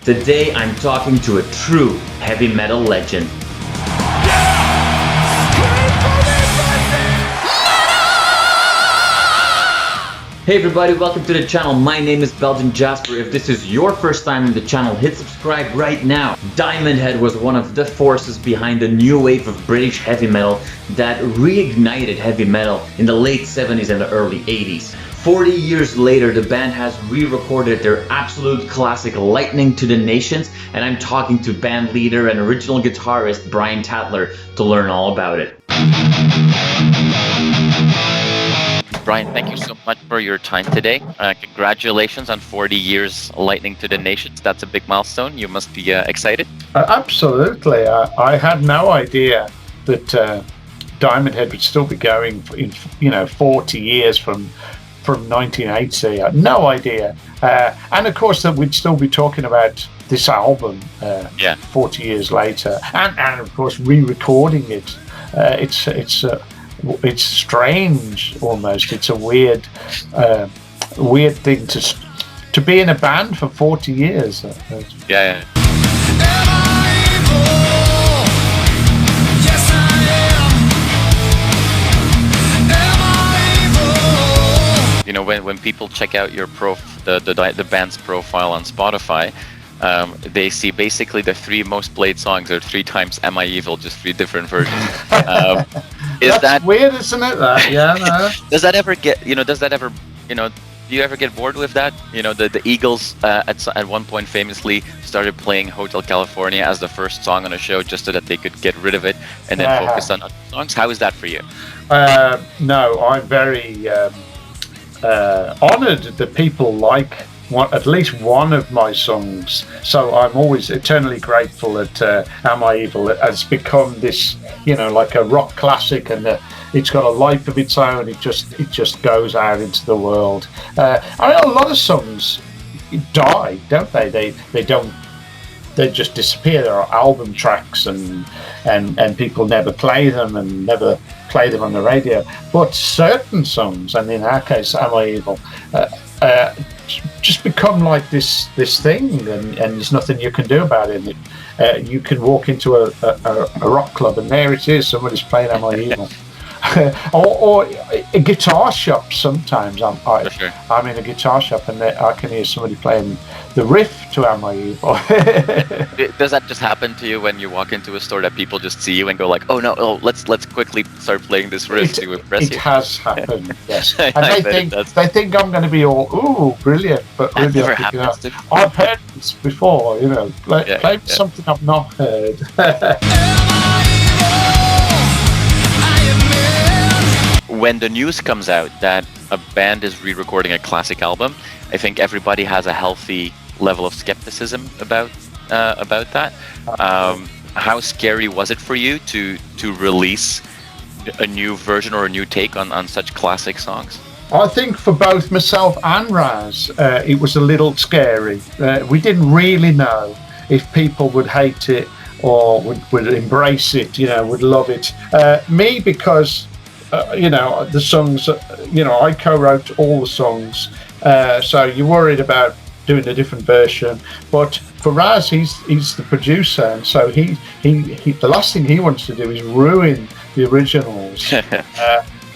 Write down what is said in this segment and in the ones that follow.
Today I'm talking to a true heavy metal legend. Hey everybody, welcome to the channel. My name is Belgian Jasper. If this is your first time in the channel, hit subscribe right now. Diamond Head was one of the forces behind the new wave of British heavy metal that reignited heavy metal in the late 70s and the early 80s. 40 years later, the band has re-recorded their absolute classic Lightning to the Nations, and I'm talking to band leader and original guitarist Brian Tatler to learn all about it. Brian, thank you so much for your time today. Congratulations on 40 years Lightning to the Nations. That's a big milestone. You must be excited. Absolutely. I had no idea that Diamond Head would still be going in 40 years from 1980. I had no idea. And of course that we'd still be talking about this album 40 years later. And of course re-recording it. It's strange almost. It's a weird thing to be in a band for 40 years. Yeah. You know, when people check out your the band's profile on Spotify, they see basically the 3 most played songs are 3 times Am I Evil, just 3 different versions. That's weird, isn't it? Yeah. No. Does that ever do you ever get bored with that? You know, the Eagles at one point famously started playing Hotel California as the first song on a show just so that they could get rid of it and then focus on other songs. How is that for you? No, I'm very honored that people like at least one of my songs, so I'm always eternally grateful that Am I Evil has become this, like a rock classic, and it's got a life of its own. It just goes out into the world. I mean, a lot of songs die, don't they? They just disappear. There are album tracks and people never play them and never play them on the radio. But certain songs, and in our case, Am I Evil, just become like this thing, and there's nothing you can do about it. You can walk into a rock club and there it is, somebody's playing Am I Evil. or a guitar shop. Sometimes I'm in a guitar shop and I can hear somebody playing the riff to Am I Evil. Does that just happen to you when you walk into a store that people just see you and go like, let's quickly start playing this riff to impress you? It has happened, yes. And they think I'm going to be all, ooh, brilliant, but that really never happens to me. I've heard this before, play something I've not heard. When the news comes out that a band is re-recording a classic album, I think everybody has a healthy level of skepticism about that. How scary was it for you to release a new version or a new take on such classic songs? I think for both myself and Razz, it was a little scary. We didn't really know if people would hate it or would embrace it, would love it. Me, because the songs, I co-wrote all the songs, so you're worried about doing a different version. But for Razz, he's the producer, and so he the last thing he wants to do is ruin the originals,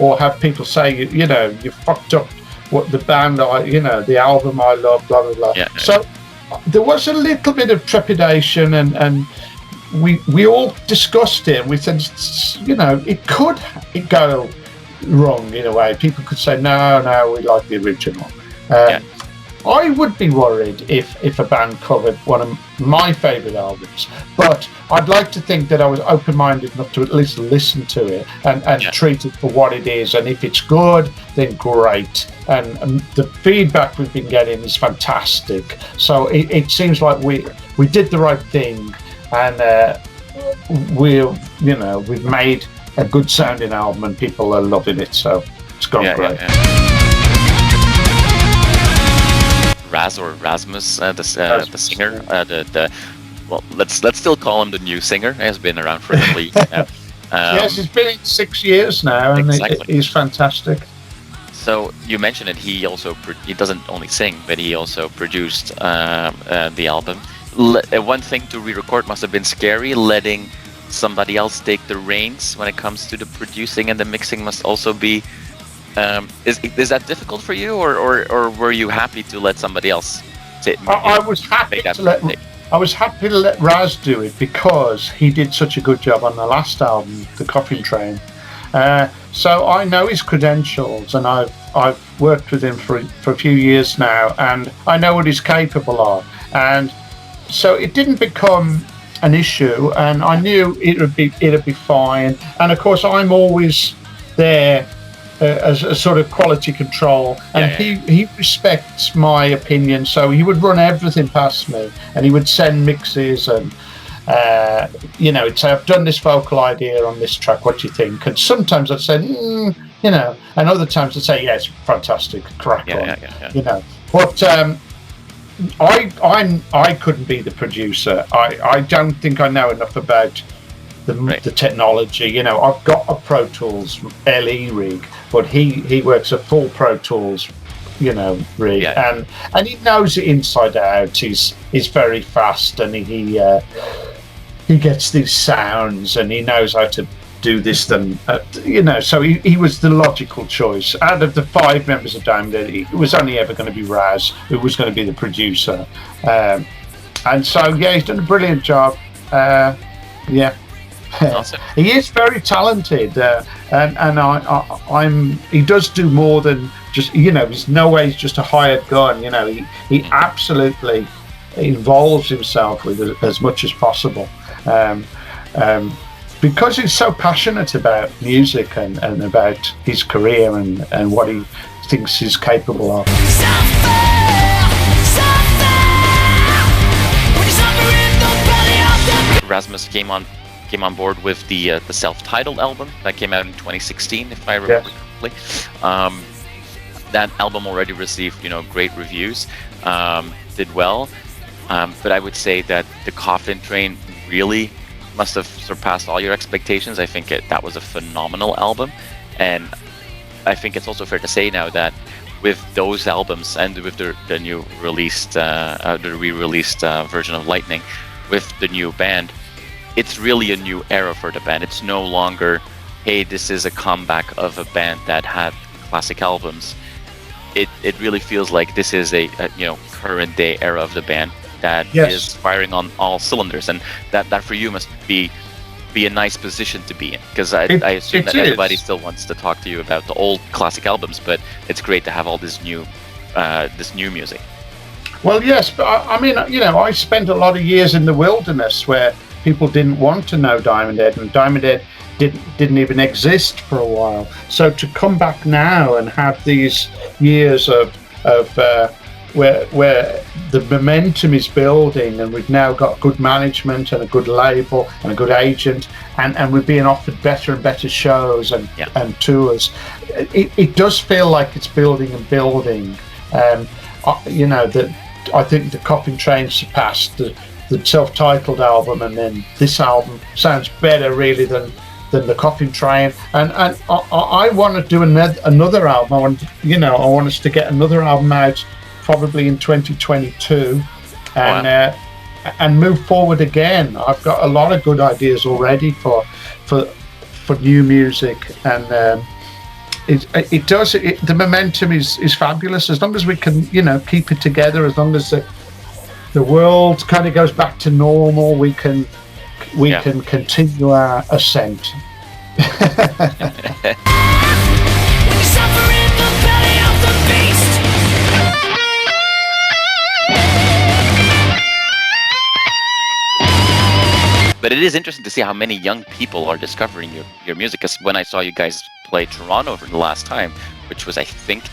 or have people say, you fucked up what the band, the album I love, blah blah blah. So there was a little bit of trepidation, and we all discussed it. We said, it could go wrong in a way. People could say, no, we like the original. I would be worried if a band covered one of my favourite albums, but I'd like to think that I was open-minded enough to at least listen to it and treat it for what it is, and if it's good, then great. And the feedback we've been getting is fantastic. So it seems like we did the right thing, and we've made a good sounding album and people are loving it, so it's gone great. Razz or Rasmus, the singer, let's still call him the new singer. He has been around for at least yes, he's been in 6 years now, and he's fantastic. So you mentioned that he doesn't only sing, but he also produced the album. one thing to re-record must have been scary. Letting somebody else take the reins when it comes to the producing and the mixing must also be. Is that difficult for you, or were you happy to let somebody else take? I was happy to let Razz do it because he did such a good job on the last album, The Coffin Train. So I know his credentials, and I've worked with him for a few years now, and I know what he's capable of. And so it didn't become an issue, and I knew it'd be fine. And of course, I'm always there as a sort of quality control, and he respects my opinion, so he would run everything past me, and he would send mixes, and he'd say, I've done this vocal idea on this track, what do you think? And sometimes I'd say, and other times I'd say, yeah, it's fantastic, crack on. But I couldn't be the producer. I don't think I know enough about the technology. I've got a Pro Tools LE rig, but he works a full Pro Tools rig, and he knows it inside out. He's very fast, and he gets these sounds, and he knows how to do this. Then so he was the logical choice out of the 5 members of Diamond Head. It was only ever going to be Razz who was going to be the producer, and so he's done a brilliant job. Awesome. He is very talented, and he does do more than just, there's no way he's just a hired gun. He absolutely involves himself with it as much as possible, because he's so passionate about music and about his career and what he thinks he's capable of. Rasmus came on board with the self-titled album that came out in 2016, if I remember correctly. That album already received, great reviews, did well. But I would say that The Coffin Train really must have surpassed all your expectations. I think that was a phenomenal album, and I think it's also fair to say now that with those albums and with the new released, the re-released version of Lightning, with the new band, it's really a new era for the band. It's no longer, hey, this is a comeback of a band that had classic albums. It really feels like this is a current day era of the band that is firing on all cylinders, and that for you must be a nice position to be in, because I assume that everybody still wants to talk to you about the old classic albums, but it's great to have all this new music. Well, yes, but I spent a lot of years in the wilderness where people didn't want to know Diamond Head, and Diamond Head didn't even exist for a while. So to come back now and have these years of where the momentum is building, and we've now got good management and a good label and a good agent, and we're being offered better and better shows and tours. It does feel like it's building and building. That I think The Coffin Train surpassed the self-titled album, and then this album sounds better really than The Coffin Train, and I want to do another album. I want us to get another album out probably in 2022, and move forward again. I've got a lot of good ideas already for new music, and the momentum is fabulous. As long as we can keep it together, as long as the world kind of goes back to normal, we can continue our ascent. But it is interesting to see how many young people are discovering your music. Because when I saw you guys play Toronto for the last time, which was I think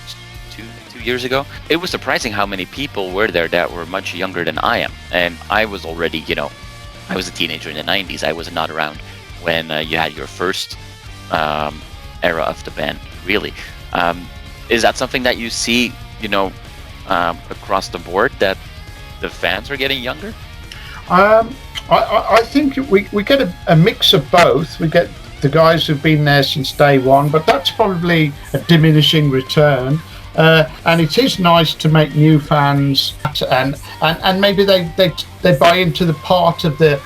2 years ago, it was surprising how many people were there that were much younger than I am. And I was already, I was a teenager in the 90s. I was not around when you had your first era of the band, really. Is that something that you see, across the board, that the fans are getting younger? I think we get a mix of both. We get the guys who've been there since day one, but that's probably a diminishing return. and it is nice to make new fans, and maybe they buy into the part of the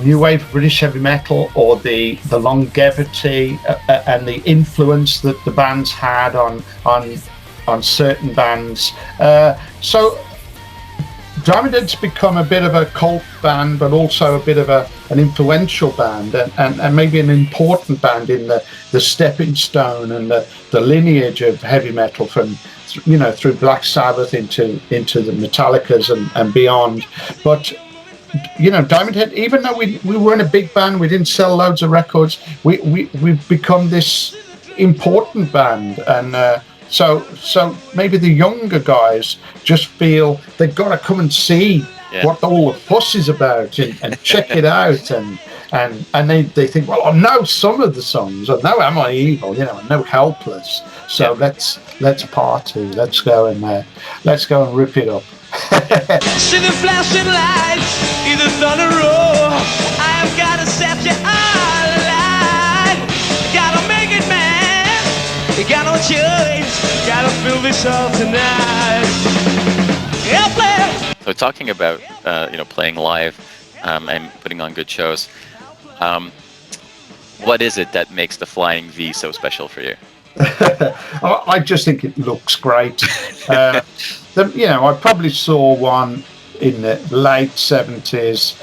new wave of British heavy metal, or the longevity and the influence that the bands had on certain bands. So Diamond Head's become a bit of a cult band, but also a bit of an influential band, and maybe an important band in the stepping stone and the lineage of heavy metal from, through Black Sabbath into the Metallicas and beyond. But Diamond Head, even though we weren't a big band, we didn't sell loads of records, we've become this important band, and so maybe the younger guys just feel they've got to come and see what all the fuss is about and check it out, and they think, well, I know some of the songs, I know Am I Evil, I know Helpless, so let's party, let's go and rip it up. See the flashing lights in the thunder roar. I've gotta set you alight. Gotta make it, man. You got no choice. Gotta feel this all tonight. Yeah, so talking about playing live and putting on good shows, what is it that makes the Flying V so special for you? I just think it looks great. I probably saw one in the late 70s.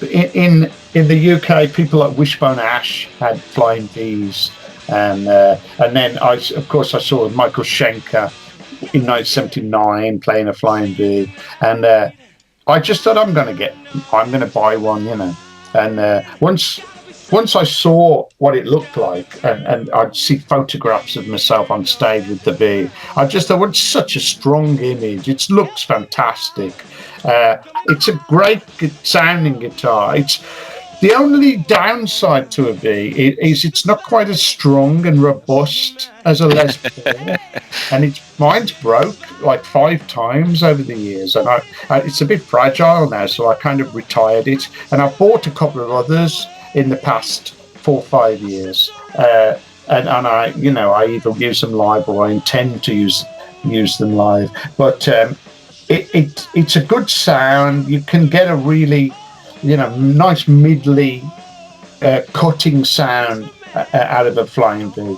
In the UK, people like Wishbone Ash had Flying V's, and then I saw Michael Schenker in 1979 playing a Flying V, and I just thought I'm going to buy one, and once I saw what it looked like, and I'd see photographs of myself on stage with the V, I just thought, it's such a strong image. It looks fantastic. It's a great sounding guitar. It's the only downside to a V is it's not quite as strong and robust as a Les Paul, and mine's broke like 5 times over the years, and it's a bit fragile now, so I kind of retired it, and I bought a couple of others in the past 4 or 5 years, and I either use them live or I intend to use them live. But it's a good sound. You can get a really nice middly cutting sound out of a Flying V.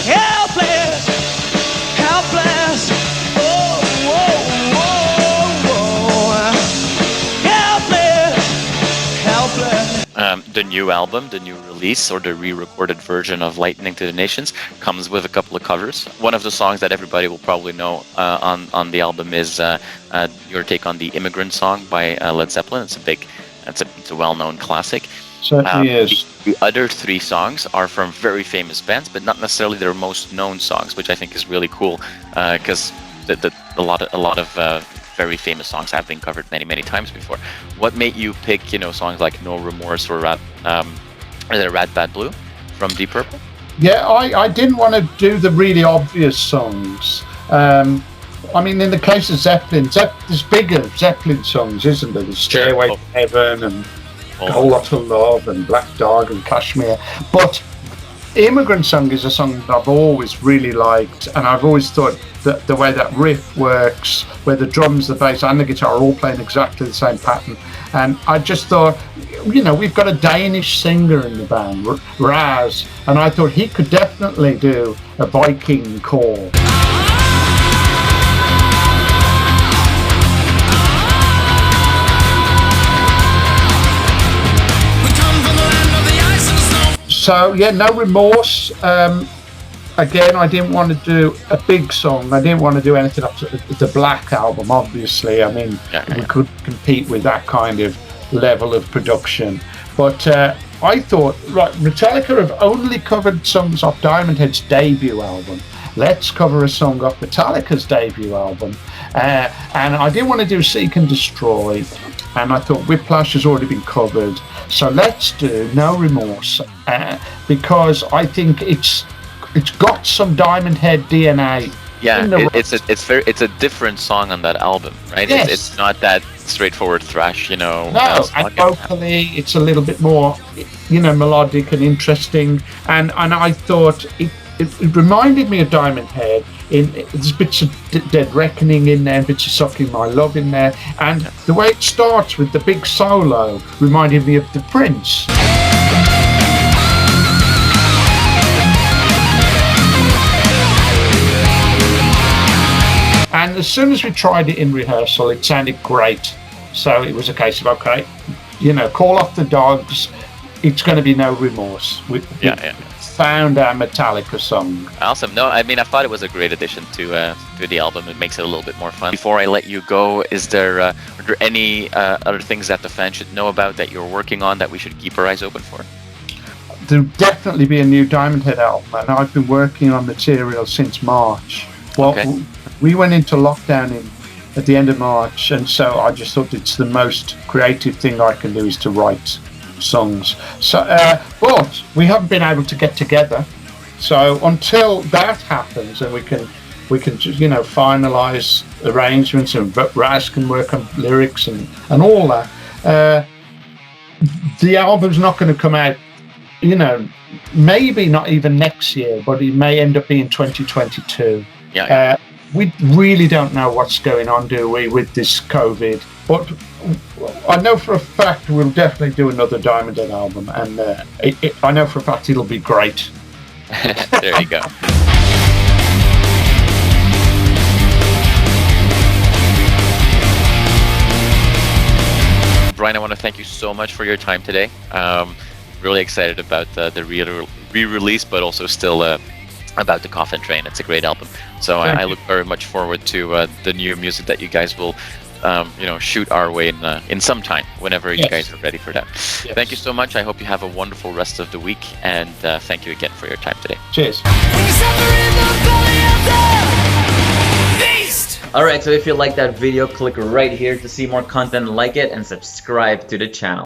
helpless, helpless. Oh, whoa, whoa, whoa. Helpless, helpless. The new album, the new release, or the re-recorded version of Lightning to the Nations comes with a couple of covers. One of the songs that everybody will probably know on the album is your take on the Immigrant Song by Led Zeppelin. It's a well-known classic. Certainly is. The other 3 songs are from very famous bands, but not necessarily their most known songs, which I think is really cool, because a lot of very famous songs have been covered many times before. What made you pick songs like No Remorse or Rat Bad Blue from Deep Purple? Yeah, I didn't want to do the really obvious songs. In the case of Zeppelin, there's bigger Zeppelin songs, isn't there? There's Stairway to Heaven and A Whole Lot of Love and Black Dog and Kashmir. But Immigrant Song is a song that I've always really liked, and I've always thought that the way that riff works, where the drums, the bass and the guitar are all playing exactly the same pattern, and I just thought, we've got a Danish singer in the band, Razz, and I thought he could definitely do a Viking call. So yeah, No Remorse. Again, I didn't want to do a big song. I didn't want to do anything up to the Black album, obviously. We could compete with that kind of level of production. But I thought, right, Metallica have only covered songs off Diamond Head's debut album. Let's cover a song off Metallica's debut album. And I didn't want to do Seek and Destroy. And I thought Whiplash has already been covered. So let's do No Remorse, because I think it's got some Diamond Head DNA. Yeah, it's a different song on that album, right? Yes. It's not that straightforward thrash, No, and vocally it's a little bit more, melodic and interesting. And I thought it reminded me of Diamond Head, there's bits of Dead Reckoning in there, bits of Sucking My Love in there, and the way it starts with the big solo reminded me of The Prince. And as soon as we tried it in rehearsal, it sounded great. So it was a case of, okay, you know, call off the dogs. It's going to be No Remorse. We found our Metallica song. Awesome. No, I mean, I thought it was a great addition to the album. It makes it a little bit more fun. Before I let you go, is there are there any other things that the fans should know about that you're working on that we should keep our eyes open for? There'll definitely be a new Diamond Head album, and I've been working on material since March. Well, okay. We went into lockdown at the end of March, and so I just thought it's the most creative thing I can do is to write songs. So, but we haven't been able to get together. So until that happens, and we can just, you know, finalise arrangements, and Razz can work on lyrics and all that, the album's not going to come out, you know, maybe not even next year, but it may end up being 2022. Yeah. We really don't know what's going on, do we, with this COVID? But I know for a fact we'll definitely do another Diamond Head album, and I know for a fact it'll be great. There you go. Brian, I want to thank you so much for your time today. Really excited about the re-release, but also still about the Coffin Train. It's a great album. So I look very much forward to the new music that you guys will shoot our way in some time, whenever you guys are ready for that. Yes. Thank you so much. I hope you have a wonderful rest of the week, and thank you again for your time today. Cheers. Alright, so if you like that video, click right here to see more content like it and subscribe to the channel.